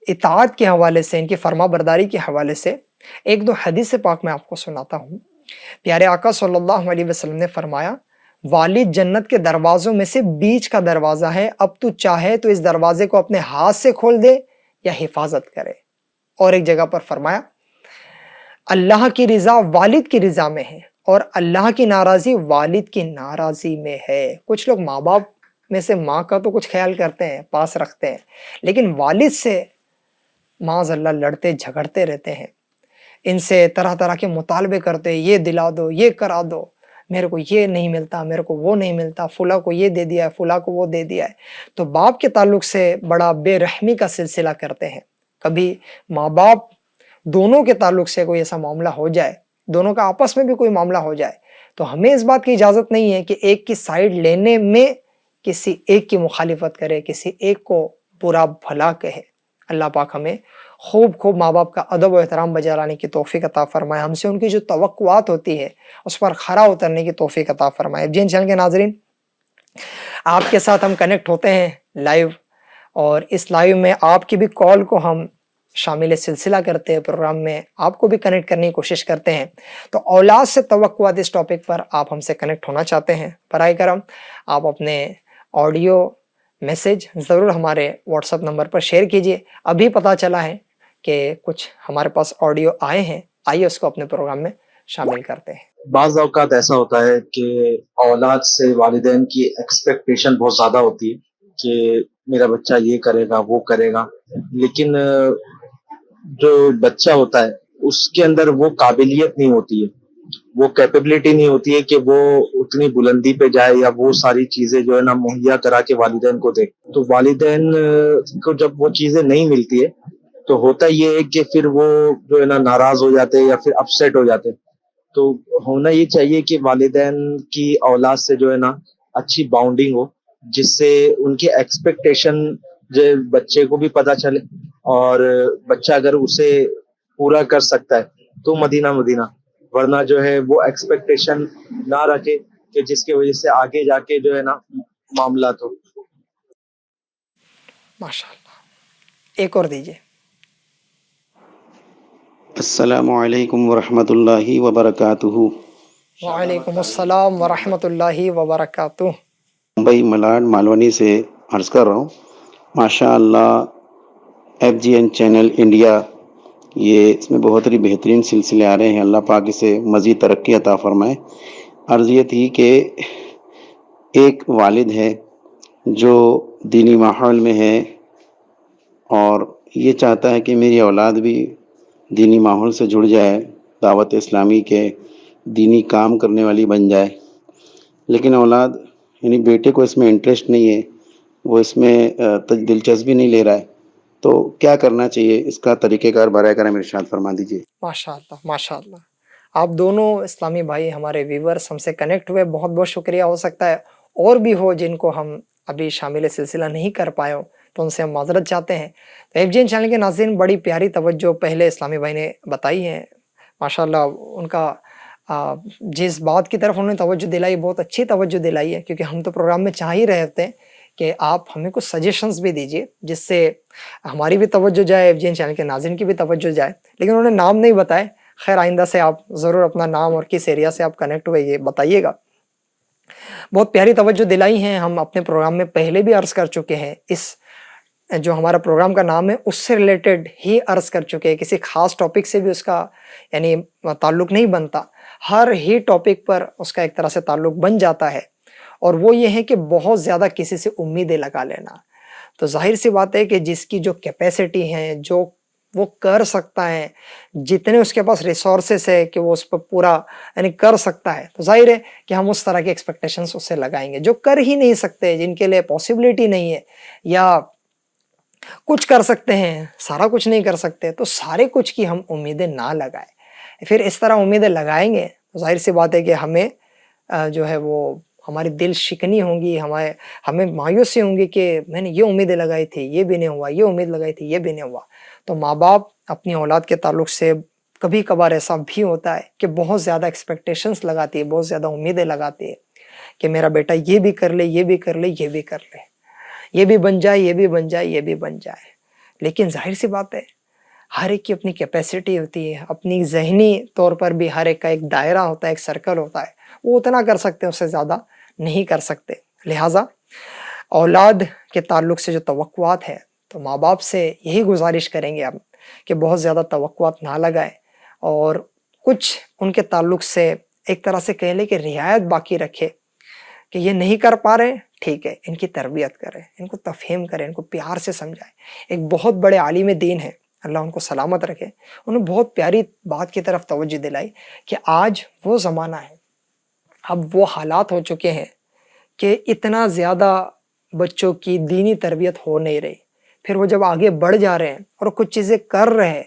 اطاعت کے حوالے سے، ان کی فرما برداری کے حوالے سے 1-2 حدیث پاک میں آپ کو سناتا ہوں. پیارے آقا صلی اللہ علیہ وسلم نے فرمایا والد جنت کے دروازوں میں سے بیچ کا دروازہ ہے، اب تو چاہے تو اس دروازے کو اپنے ہاتھ سے کھول دے یا حفاظت کرے. اور ایک جگہ پر فرمایا اللہ کی رضا والد کی رضا میں ہے اور اللہ کی ناراضی والد کی ناراضی میں ہے. کچھ لوگ ماں باپ میں سے ماں کا تو کچھ خیال کرتے ہیں، پاس رکھتے ہیں، لیکن والد سے معاذ اللہ لڑتے جھگڑتے رہتے ہیں، ان سے طرح کے مطالبے کرتے ہیں، یہ دلا دو، یہ کرا دو، میرے کو یہ نہیں ملتا، میرے کو وہ نہیں ملتا، فلاں کو یہ دے دیا ہے، فلاں کو وہ دے دیا ہے. تو باپ کے تعلق سے بڑا بے رحمی کا سلسلہ کرتے ہیں. کبھی ماں باپ دونوں کے تعلق سے کوئی ایسا معاملہ ہو جائے، دونوں کا آپس میں بھی کوئی معاملہ ہو جائے، تو ہمیں اس بات کی اجازت نہیں ہے کہ ایک کی سائیڈ لینے میں کسی ایک کی مخالفت کرے، کسی ایک کو برا بھلا کہے. اللہ پاک ہمیں خوب ماں باپ کا ادب و احترام بجا لانے کی توفیق عطا فرمائے، ہم سے ان کی جو توقعات ہوتی ہے اس پر کھرا اترنے کی توفیق عطا فرمائے. جن چینل کے ناظرین، آپ کے ساتھ ہم کنیکٹ ہوتے ہیں لائیو، اور اس لائیو میں آپ کی بھی کال کو ہم شامل سلسلہ کرتے ہیں، پروگرام میں آپ کو بھی کنیکٹ کرنے کی کوشش کرتے ہیں. تو اولاد سے توقعات اس ٹاپک پر آپ ہم سے کنیکٹ ہونا چاہتے ہیں، برائے کرم آپ اپنے آڈیو میسج ضرور ہمارے واٹس ایپ نمبر پر شیئر کیجئے. ابھی پتہ چلا ہے کہ کچھ ہمارے پاس آڈیو آئے ہیں، آئیے اس کو اپنے پروگرام میں شامل کرتے ہیں. بعض اوقات ایسا ہوتا ہے کہ اولاد سے والدین کی ایکسپیکٹیشن بہت زیادہ ہوتی ہے کہ میرا بچہ یہ کرے گا، وہ کرے گا، لیکن جو بچہ ہوتا ہے اس کے اندر وہ قابلیت نہیں ہوتی ہے، وہ کیپیبلٹی نہیں ہوتی ہے کہ وہ اتنی بلندی پہ جائے یا وہ ساری چیزیں جو ہے نا مہیا کرا کے والدین کو دے. تو والدین کو جب وہ چیزیں نہیں ملتی ہے تو ہوتا یہ ہے کہ پھر وہ جو ہے نا ناراض ہو جاتے یا پھر اپسیٹ ہو جاتے. تو ہونا یہ چاہیے کہ والدین کی اولاد سے جو ہے نا اچھی باؤنڈنگ ہو، جس سے ان کی ایکسپیکٹیشن جو بچے کو بھی پتہ چلے، اور بچہ اگر اسے پورا کر سکتا ہے تو مدینہ مدینہ، ورنہ جو ہے وہ ایکسپیکٹیشن نہ رکھے کہ جس کی وجہ سے آگے جا کے جو ہے نا معاملات ہو. ماشاء اللہ. ایک اور دیجیے. السلام علیکم ورحمۃ اللہ وبرکاتہ۔ وعلیکم السلام ورحمۃ اللہ وبرکاتہ۔ ممبئی ملاڈ مالونی سے عرض کر رہا ہوں، ماشاء اللہ FGN چینل انڈیا، یہ اس میں بہت ہی بہترین سلسلے آ رہے ہیں، اللہ پاک اسے مزید ترقی عطا فرمائے۔ عرض یہ تھی کہ ایک والد ہے جو دینی ماحول میں ہے اور یہ چاہتا ہے کہ میری اولاد بھی دینی ماحول سے جڑ جائے، دعوت اسلامی کے دینی کام کرنے والی بن جائے، لیکن اولاد یعنی بیٹے کو اس میں انٹرسٹ نہیں ہے، وہ اس میں دلچسپی نہیں لے رہا ہے، تو کیا کرنا چاہیے؟ اس کا طریقہ کار برائے کرم ارشاد فرما دیجیے۔ ماشاء اللہ ماشاء اللہ، آپ دونوں اسلامی بھائی ہمارے ویورز ہم سے کنیکٹ ہوئے، بہت بہت شکریہ۔ ہو سکتا ہے اور بھی ہو جن کو ہم ابھی شامل سلسلہ نہیں کر پائے ہوں، تو ان سے ہم معذرت چاہتے ہیں۔ تو FGN چینل کے ناظرین، بڑی پیاری توجہ پہلے اسلامی بھائی نے بتائی ہے، ماشاءاللہ ان کا جس بات کی طرف انہوں نے توجہ دلائی، بہت اچھی توجہ دلائی ہے، کیونکہ ہم تو پروگرام میں چاہ ہی رہے ہوتے ہیں کہ آپ ہمیں کچھ سجیشنز بھی دیجئے جس سے ہماری بھی توجہ جائے، FGN چینل کے ناظرین کی بھی توجہ جائے۔ لیکن انہوں نے نام نہیں بتائے، خیر آئندہ سے آپ ضرور اپنا نام اور کس ایریا سے آپ کنیکٹ ہوئے یہ بتائیے گا۔ بہت پیاری توجہ دلائی ہیں، ہم اپنے پروگرام میں پہلے بھی عرض کر چکے ہیں، اس جو ہمارا پروگرام کا نام ہے اس سے ریلیٹڈ ہی عرض کر چکے ہیں، کسی خاص ٹاپک سے بھی اس کا یعنی تعلق نہیں بنتا، ہر ہی ٹاپک پر اس کا ایک طرح سے تعلق بن جاتا ہے، اور وہ یہ ہے کہ بہت زیادہ کسی سے امیدیں لگا لینا۔ تو ظاہر سی بات ہے کہ جس کی جو کیپیسٹی ہے، جو وہ کر سکتا ہے، جتنے اس کے پاس ریسورسز ہے کہ وہ اس پر پورا یعنی کر سکتا ہے، تو ظاہر ہے کہ ہم اس طرح کے ایکسپیکٹیشنز اس سے لگائیں گے۔ جو کر ہی نہیں سکتے، جن کے لیے پاسبلٹی نہیں ہے، یا کچھ کر سکتے ہیں سارا کچھ نہیں کر سکتے، تو سارے کچھ کی ہم امیدیں نہ لگائیں۔ پھر اس طرح امیدیں لگائیں گے تو ظاہر سی بات ہے کہ ہمیں جو ہے وہ ہماری دل شکنی ہوں گی، ہمیں مایوسی ہوں گی کہ میں نے یہ امیدیں لگائی تھی یہ بھی نہیں ہوا، یہ امید لگائی تھی یہ بھی نہیں ہوا۔ تو ماں باپ اپنی اولاد کے تعلق سے کبھی کبھار ایسا بھی ہوتا ہے کہ بہت زیادہ ایکسپیکٹیشنز لگاتی ہے، بہت زیادہ امیدیں لگاتی ہے کہ میرا بیٹا یہ بھی کر لے، یہ بھی کر لے، یہ بھی کر لے، یہ بھی بن جائے، یہ بھی بن جائے، یہ بھی بن جائے۔ لیکن ظاہر سی بات ہے ہر ایک کی اپنی کیپیسٹی ہوتی ہے، اپنی ذہنی طور پر بھی ہر ایک کا ایک دائرہ ہوتا ہے، ایک سرکل ہوتا ہے، وہ اتنا کر سکتے ہیں، اس سے زیادہ نہیں کر سکتے۔ لہٰذا اولاد کے تعلق سے جو توقعات ہے، تو ماں باپ سے یہی گزارش کریں گے ہم کہ بہت زیادہ توقعات نہ لگائیں، اور کچھ ان کے تعلق سے ایک طرح سے کہہ لیں کہ رعایت باقی رکھے کہ یہ نہیں کر پا رہے، ٹھیک ہے، ان کی تربیت کریں، ان کو تفہیم کریں، ان کو پیار سے سمجھائیں۔ ایک بہت بڑے عالم دین ہے، اللہ ان کو سلامت رکھے، انہوں نے بہت پیاری بات کی طرف توجہ دلائی کہ آج وہ زمانہ ہے، اب وہ حالات ہو چکے ہیں کہ اتنا زیادہ بچوں کی دینی تربیت ہو نہیں رہی، پھر وہ جب آگے بڑھ جا رہے ہیں اور کچھ چیزیں کر رہے ہیں،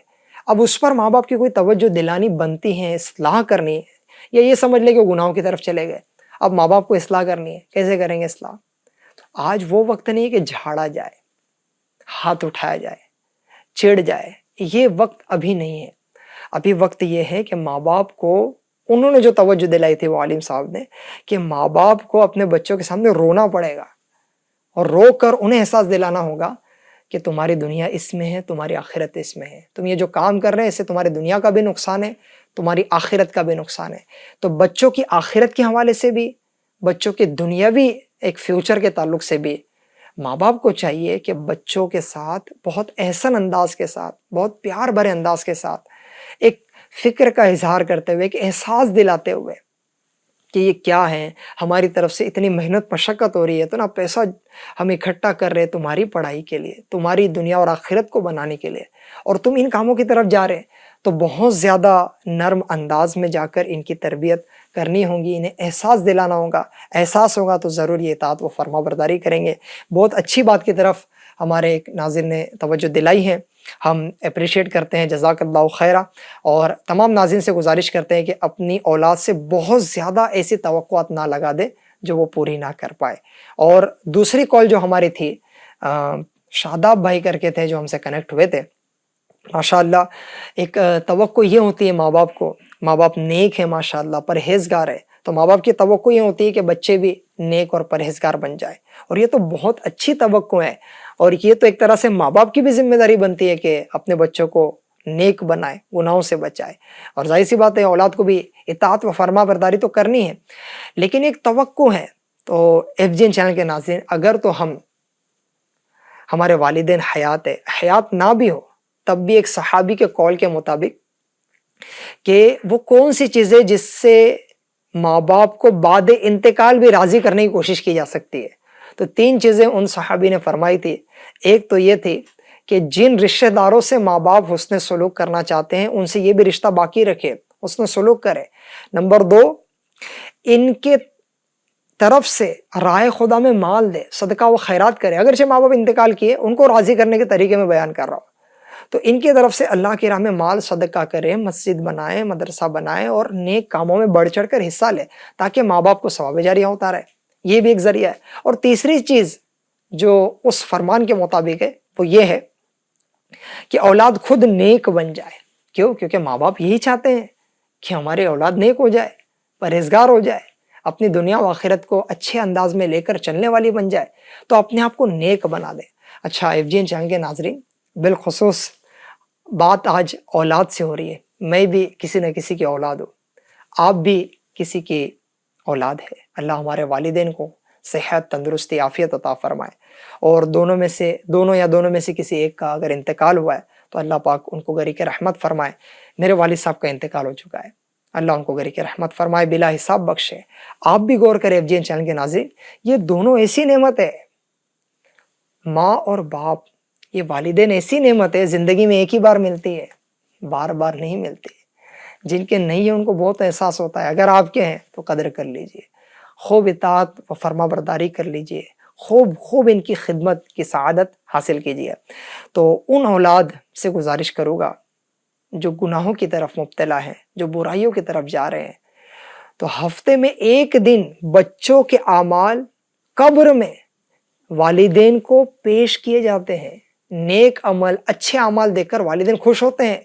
اب اس پر ماں باپ کی کوئی توجہ دلانی بنتی ہے، اصلاح کرنی ہے، یا یہ سمجھ لے کہ گناہوں کی طرف چلے گئے، اب ماں باپ کو اصلاح کرنی ہے، کیسے کریں گے اصلاح؟ آج وہ وقت نہیں ہے کہ جھاڑا جائے، ہاتھ اٹھایا جائے، چڑ جائے، یہ وقت ابھی نہیں ہے۔ ابھی وقت یہ ہے کہ ماں باپ کو انہوں نے جو توجہ دلائی تھی وہ عالم صاحب نے، کہ ماں باپ کو اپنے بچوں کے سامنے رونا پڑے گا، اور رو کر انہیں احساس دلانا ہوگا کہ تمہاری دنیا اس میں ہے، تمہاری آخرت اس میں ہے، تم یہ جو کام کر رہے ہیں اس سے تمہاری دنیا کا بھی نقصان ہے، تمہاری آخرت کا بھی نقصان ہے۔ تو بچوں کی آخرت کے حوالے سے بھی، بچوں کے دنیاوی ایک فیوچر کے تعلق سے بھی ماں باپ کو چاہیے کہ بچوں کے ساتھ بہت احسن انداز کے ساتھ، بہت پیار بھرے انداز کے ساتھ ایک فکر کا اظہار کرتے ہوئے، ایک احساس دلاتے ہوئے کہ یہ کیا ہے، ہماری طرف سے اتنی محنت مشقت ہو رہی ہے، تو نا پیسہ ہم اکٹھا کر رہے تمہاری پڑھائی کے لیے، تمہاری دنیا اور آخرت کو بنانے کے لیے، اور تم ان کاموں کی طرف جا رہے ہیں، تو بہت زیادہ نرم انداز میں جا کر ان کی تربیت کرنی ہوگی، انہیں احساس دلانا ہوگا، احساس ہوگا تو ضرور یہ اطاعت و فرما برداری کریں گے۔ بہت اچھی بات کی طرف ہمارے ایک ناظر نے توجہ دلائی ہے، ہم اپریشیٹ کرتے ہیں، جزاک اللہ خیرہ، اور تمام ناظرین سے گزارش کرتے ہیں کہ اپنی اولاد سے بہت زیادہ ایسی توقعات نہ لگا دے جو وہ پوری نہ کر پائے۔ اور دوسری کال جو ہماری تھی، شاداب بھائی کر کے تھے جو ہم سے کنیکٹ ہوئے تھے، ماشاءاللہ ایک توقع یہ ہوتی ہے ماں باپ کو، ماں باپ نیک ہے ماشاءاللہ، پرہیزگار ہے، تو ماں باپ کی توقع یہ ہوتی ہے کہ بچے بھی نیک اور پرہیزگار بن جائے، اور یہ تو بہت اچھی توقع ہے، اور یہ تو ایک طرح سے ماں باپ کی بھی ذمہ داری بنتی ہے کہ اپنے بچوں کو نیک بنائے، گناہوں سے بچائے. اور ظاہر سی بات ہے اولاد کو بھی اطاعت و فرما برداری تو کرنی ہے، لیکن ایک توقع ہے. تو FGN چینل کے ناظرین، اگر تو ہمارے والدین حیات نہ بھی ہو، تب بھی ایک صحابی کے قول کے مطابق کہ وہ کون سی چیزیں جس سے ماں باپ کو بعد انتقال بھی راضی کرنے کی کوشش کی جا سکتی ہے. تو 3 چیزیں ان صحابی نے فرمائی تھی. ایک تو یہ تھی کہ جن رشتہ داروں سے ماں باپ حسن سلوک کرنا چاہتے ہیں ان سے یہ بھی رشتہ باقی رکھے، حسن سلوک کرے. نمبر 2، ان کے طرف سے راہ خدا میں مال دے، صدقہ و خیرات کرے. اگرچہ ماں باپ انتقال کیے، ان کو راضی کرنے کے طریقے میں بیان کر رہا ہوں. تو ان کی طرف سے اللہ کی راہ میں مال صدقہ کرے، مسجد بنائے، مدرسہ بنائے اور نیک کاموں میں بڑھ چڑھ کر حصہ لے تاکہ ماں باپ کو ثواب جاریہ ہوتا رہے. یہ بھی ایک ذریعہ ہے. اور تیسری چیز جو اس فرمان کے مطابق ہے وہ یہ ہے کہ اولاد خود نیک بن جائے. کیوں؟ کیونکہ ماں باپ یہی چاہتے ہیں کہ ہمارے اولاد نیک ہو جائے، پرہیزگار ہو جائے، اپنی دنیا و آخرت کو اچھے انداز میں لے کر چلنے والی بن جائے. تو اپنے آپ کو نیک بنا دے. اچھا FGN چینل کے ناظرین، بالخصوص بات آج اولاد سے ہو رہی ہے. میں بھی کسی نہ کسی کی اولاد ہوں، آپ بھی کسی کی اولاد ہے. اللہ ہمارے والدین کو صحت، تندرستی، عافیت عطا فرمائے. اور دونوں میں سے کسی ایک کا اگر انتقال ہوا ہے تو اللہ پاک ان کو غریق رحمت فرمائے. میرے والد صاحب کا انتقال ہو چکا ہے، اللہ ان کو غریق رحمت فرمائے، بلا حساب بخشے. آپ بھی غور کریں FGN چینل کے ناظرین، یہ دونوں ایسی نعمت ہے، ماں اور باپ، یہ والدین ایسی نعمت ہے، زندگی میں ایک ہی بار ملتی ہے، بار بار نہیں ملتی. جن کے نہیں ہیں ان کو بہت احساس ہوتا ہے. اگر آپ کے ہیں تو قدر کر لیجئے، خوب اطاعت و فرما برداری کر لیجئے، خوب ان کی خدمت کی سعادت حاصل کیجئے. تو ان اولاد سے گزارش کروں گا جو گناہوں کی طرف مبتلا ہیں، جو برائیوں کی طرف جا رہے ہیں، تو ہفتے میں ایک دن بچوں کے اعمال قبر میں والدین کو پیش کیے جاتے ہیں. نیک عمل، اچھے اعمال دیکھ کر والدین خوش ہوتے ہیں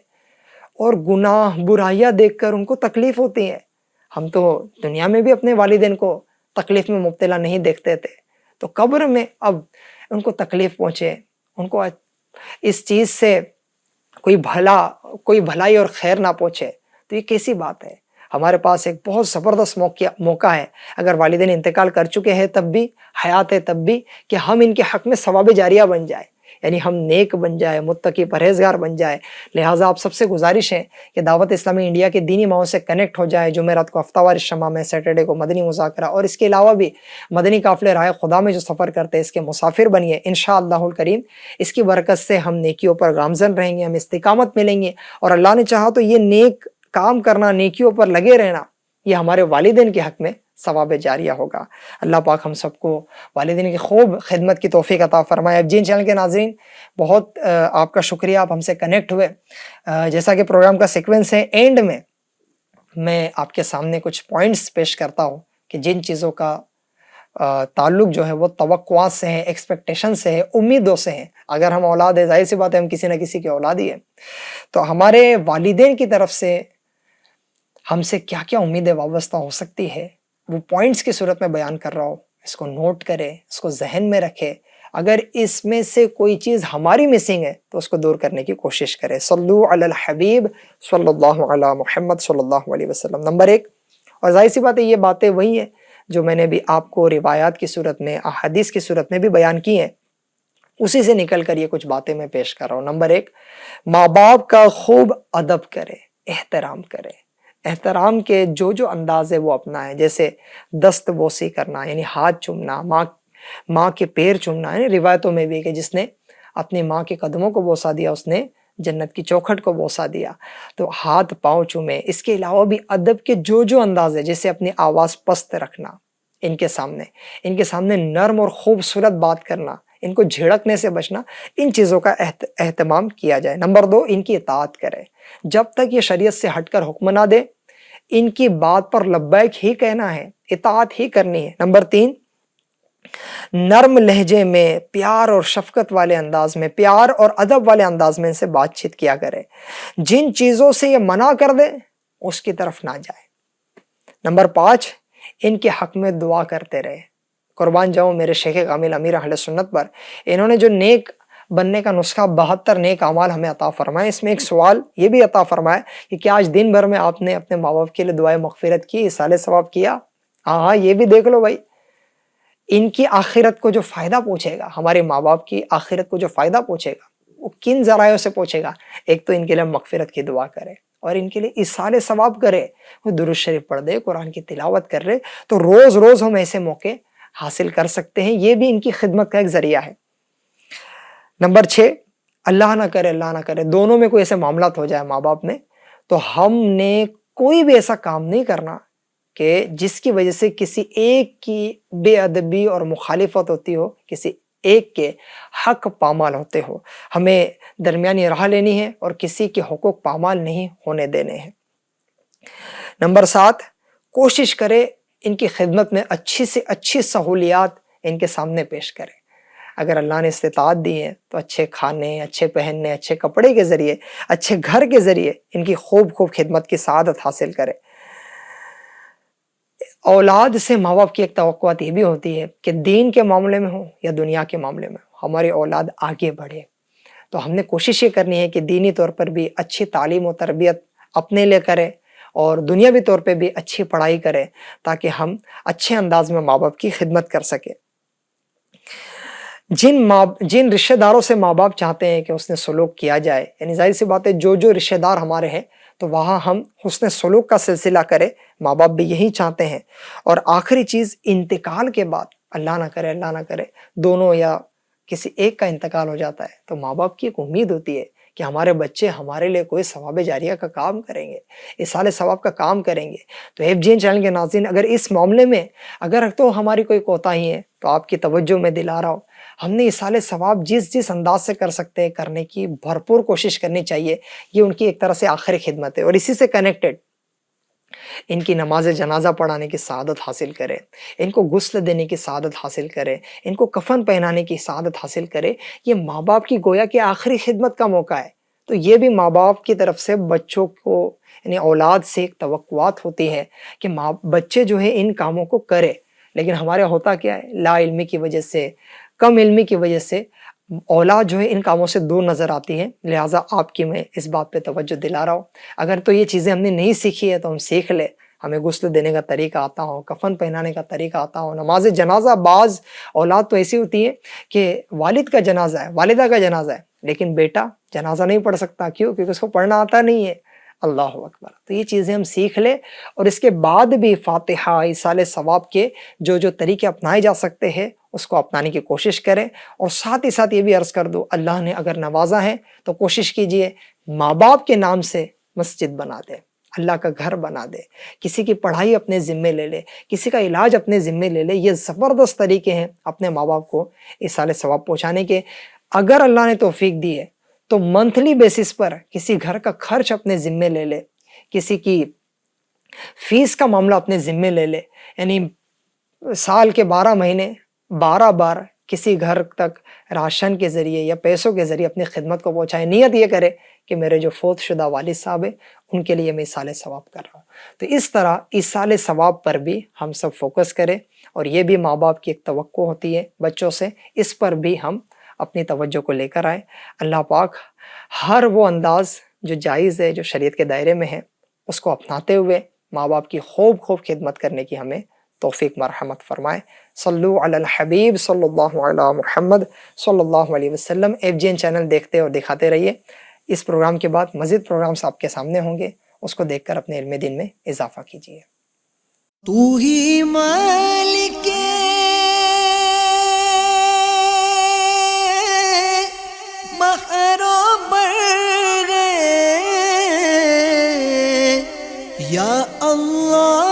اور گناہ، برائیاں دیکھ کر ان کو تکلیف ہوتی ہے. ہم تو دنیا میں بھی اپنے والدین کو تکلیف میں مبتلا نہیں دیکھتے تھے، تو قبر میں اب ان کو تکلیف پہنچے، ان کو اس چیز سے کوئی بھلائی اور خیر نہ پہنچے، تو یہ کیسی بات ہے؟ ہمارے پاس ایک بہت زبردست موقع ہے، اگر والدین انتقال کر چکے ہیں تب بھی، حیات ہے تب بھی، کہ ہم ان کے حق میں ثواب جاریہ بن جائے، یعنی ہم نیک بن جائے، متقی پرہیزگار بن جائے. لہٰذا آپ سب سے گزارش ہے کہ دعوت اسلامی انڈیا کے دینی ماؤں سے کنیکٹ ہو جائے. جمعرات کو ہفتہ وار اجتماع میں، سیٹرڈے کو مدنی مذاکرہ، اور اس کے علاوہ بھی مدنی قافلے راہ خدا میں جو سفر کرتے ہیں اس کے مسافر بنیے. انشاءاللہ الکریم اس کی برکت سے ہم نیکیوں پر گامزن رہیں گے، ہم استقامت ملیں گے، اور اللہ نے چاہا تو یہ نیک کام کرنا، نیکیوں پر لگے رہنا، یہ ہمارے والدین کے حق میں ثواب جاریہ ہوگا. اللہ پاک ہم سب کو والدین کی خوب خدمت کی توفیق عطا فرمائے. FGN چینل کے ناظرین، بہت آپ کا شکریہ، آپ ہم سے کنیکٹ ہوئے. جیسا کہ پروگرام کا سیکوینس ہے، اینڈ میں آپ کے سامنے کچھ پوائنٹس پیش کرتا ہوں کہ جن چیزوں کا تعلق جو ہے وہ توقعات سے ہے، ایکسپیکٹیشن سے ہے، امیدوں سے ہے. اگر ہم اولاد ہے، ظاہر سی بات ہے ہم کسی نہ کسی کی اولاد ہی ہے، تو ہمارے والدین کی طرف سے ہم سے کیا کیا امیدیں وابستہ ہو سکتی ہے، وہ پوائنٹس کی صورت میں بیان کر رہا ہوں. اس کو نوٹ کرے، اس کو ذہن میں رکھے. اگر اس میں سے کوئی چیز ہماری مسنگ ہے تو اس کو دور کرنے کی کوشش کرے. صلو علی الحبیب صلی اللہ علی محمد صلی اللہ علیہ وسلم. نمبر 1، اور ظاہر سی بات ہے یہ باتیں وہی ہیں جو میں نے بھی آپ کو روایات کی صورت میں، احادیث کی صورت میں بھی بیان کی ہیں، اسی سے نکل کر یہ کچھ باتیں میں پیش کر رہا ہوں. نمبر 1، ماں باپ کا خوب ادب کرے، احترام کرے. احترام کے جو انداز ہے وہ اپنا ہے، جیسے دست بوسی کرنا یعنی ہاتھ چومنا، ماں کے پیر چومنا. یعنی روایتوں میں بھی کہ جس نے اپنی ماں کے قدموں کو بوسا دیا اس نے جنت کی چوکھٹ کو بوسا دیا. تو ہاتھ پاؤں چومے. اس کے علاوہ بھی ادب کے جو انداز ہے، جیسے اپنی آواز پست رکھنا، ان کے سامنے نرم اور خوبصورت بات کرنا، ان کو جھڑکنے سے بچنا، ان چیزوں کا اہتمام کیا جائے. نمبر 2، ان کی اطاعت کرے. جب تک یہ شریعت سے ہٹ کر حکم نہ دے، ان کی بات پر لبیک ہی کہنا ہے، اطاعت ہی کرنی ہے. نمبر 3، نرم لہجے میں، پیار اور شفقت والے انداز میں، پیار اور ادب والے انداز میں ان سے بات چیت کیا کرے. جن چیزوں سے یہ منع کر دے اس کی طرف نہ جائے. نمبر 5، ان کے حق میں دعا کرتے رہے. قربان جاؤں میرے شیخ کامل امیر اہل سنت پر، انہوں نے جو نیک بننے کا نسخہ 72 نیک اعمال ہمیں عطا فرمائے۔ اس میں ایک سوال یہ بھی عطا فرمائے کہ کیا آج دن بھر میں آپ نے اپنے ماں باپ کے لیے دعائے مغفرت کی، اصالہ ثواب کیا؟ ہاں یہ بھی دیکھ لو بھائی، ان کی آخرت کو جو فائدہ پہنچے گا، ہمارے ماں باپ کی آخرت کو جو فائدہ پہنچے گا وہ کن ذرائعوں سے پہنچے گا؟ ایک تو ان کے لیے مغفرت کی دعا کرے اور ان کے لیے اصالہ ثواب کرے، وہ درود شریف پڑھ دے، قرآن کی تلاوت کر رہے، تو روز روز ہم ایسے موقع حاصل کر سکتے ہیں۔ یہ بھی ان کی خدمت کا ایک ذریعہ ہے۔ نمبر 6، اللہ نہ کرے دونوں میں کوئی ایسے معاملات ہو جائے ماں باپ میں، تو ہم نے کوئی بھی ایسا کام نہیں کرنا کہ جس کی وجہ سے کسی ایک کی بے ادبی اور مخالفت ہوتی ہو، کسی ایک کے حق پامال ہوتے ہو۔ ہمیں درمیانی راہ لینی ہے اور کسی کے حقوق پامال نہیں ہونے دینے ہیں۔ نمبر 7، کوشش کرے ان کی خدمت میں اچھی سے اچھی سہولیات ان کے سامنے پیش کرے۔ اگر اللہ نے استطاعت دی ہے تو اچھے کھانے، اچھے پہننے، اچھے کپڑے کے ذریعے، اچھے گھر کے ذریعے ان کی خوب خدمت کی سعادت حاصل کرے۔ اولاد سے ماں باپ کی ایک توقعات یہ بھی ہوتی ہے کہ دین کے معاملے میں ہو یا دنیا کے معاملے میں ہماری اولاد آگے بڑھے، تو ہم نے کوشش یہ کرنی ہے کہ دینی طور پر بھی اچھی تعلیم و تربیت اپنے لیے کرے اور دنیاوی طور پہ بھی اچھی پڑھائی کرے، تاکہ ہم اچھے انداز میں ماں باپ کی خدمت کر سکیں۔ جن رشتہ داروں سے ماں باپ چاہتے ہیں کہ حسن سلوک کیا جائے، یعنی ظاہر سی بات ہے جو رشتہ دار ہمارے ہیں تو وہاں ہم حسن سلوک کا سلسلہ کریں، ماں باپ بھی یہی چاہتے ہیں۔ اور آخری چیز، انتقال کے بعد اللہ نہ کرے دونوں یا کسی ایک کا انتقال ہو جاتا ہے تو ماں باپ کی ایک امید ہوتی ہے کہ ہمارے بچے ہمارے لیے کوئی ثواب جاریہ کا کام کریں گے، اصالہ ثواب کا کام کریں گے۔ تو FGN چینل کے ناظرین، اگر اس معاملے میں اگر تو ہماری کوئی کوتاہی ہے تو آپ کی توجہ میں دلا رہا ہوں، ہم نے اصالہ ثواب جس انداز سے کر سکتے ہیں کرنے کی بھرپور کوشش کرنی چاہیے۔ یہ ان کی ایک طرح سے آخری خدمت ہے، اور اسی سے کنیکٹڈ ان کی نماز جنازہ پڑھانے کی سعادت حاصل کرے، ان کو غسل دینے کی سعادت حاصل کرے، ان کو کفن پہنانے کی سعادت حاصل کرے۔ یہ ماں باپ کی گویا کہ آخری خدمت کا موقع ہے۔ تو یہ بھی ماں باپ کی طرف سے بچوں کو، یعنی اولاد سے ایک توقعات ہوتی ہے کہ بچے جو ہے ان کاموں کو کرے، لیکن ہمارے ہوتا کیا ہے، لا علمی کی وجہ سے، کم علمی کی وجہ سے اولاد جو ہے ان کاموں سے دور نظر آتی ہے۔ لہٰذا آپ کی میں اس بات پہ توجہ دلا رہا ہوں، اگر تو یہ چیزیں ہم نے نہیں سیکھی ہے تو ہم سیکھ لیں۔ ہمیں غسل دینے کا طریقہ آتا ہو، کفن پہنانے کا طریقہ آتا ہو، نماز جنازہ، بعض اولاد تو ایسی ہوتی ہے کہ والد کا جنازہ ہے، والدہ کا جنازہ ہے، لیکن بیٹا جنازہ نہیں پڑھ سکتا، کیوں؟ کیونکہ اس کو پڑھنا آتا نہیں ہے۔ اللہ اکبر! تو یہ چیزیں ہم سیکھ لیں، اور اس کے بعد بھی فاتحہ، اصالہ ثواب کے جو طریقے اپنائے جا سکتے ہیں اس کو اپنانے کی کوشش کریں۔ اور ساتھ ہی ساتھ یہ بھی عرض کر دو، اللہ نے اگر نوازا ہے تو کوشش کیجئے ماں باپ کے نام سے مسجد بنا دے، اللہ کا گھر بنا دے، کسی کی پڑھائی اپنے ذمے لے لے، کسی کا علاج اپنے ذمے لے لے۔ یہ زبردست طریقے ہیں اپنے ماں باپ کو اصالہ ثواب پہنچانے کے۔ اگر اللہ نے توفیق دی ہے تو منتھلی بیسس پر کسی گھر کا خرچ اپنے ذمے لے لے، کسی کی فیس کا معاملہ اپنے ذمے لے لے، یعنی سال کے 12 مہینے 12 بار کسی گھر تک راشن کے ذریعے یا پیسوں کے ذریعے اپنی خدمت کو پہنچائے۔ نیت یہ کرے کہ میرے جو فوت شدہ والد صاحب ہیں ان کے لیے میں اصالہ ثواب کر رہا ہوں۔ تو اس طرح اصالہ ثواب پر بھی ہم سب فوکس کریں، اور یہ بھی ماں باپ کی ایک توقع ہوتی ہے بچوں سے، اس پر بھی ہم اپنی توجہ کو لے کر آئیں۔ اللہ پاک ہر وہ انداز جو جائز ہے، جو شریعت کے دائرے میں ہے، اس کو اپناتے ہوئے ماں باپ کی خوب خدمت کرنے کی ہمیں توفیق مرحمت فرمائے۔ صلو علی الحبیب صلی اللہ علی محمد صلی اللہ علیہ وسلم۔ FGN چینل دیکھتے اور دکھاتے رہیے۔ اس پروگرام کے بعد مزید پروگرامز آپ کے سامنے ہوں گے، اس کو دیکھ کر اپنے علم دین میں اضافہ کیجیے۔ تو ہی مالک بحر و بر ہے یا اللہ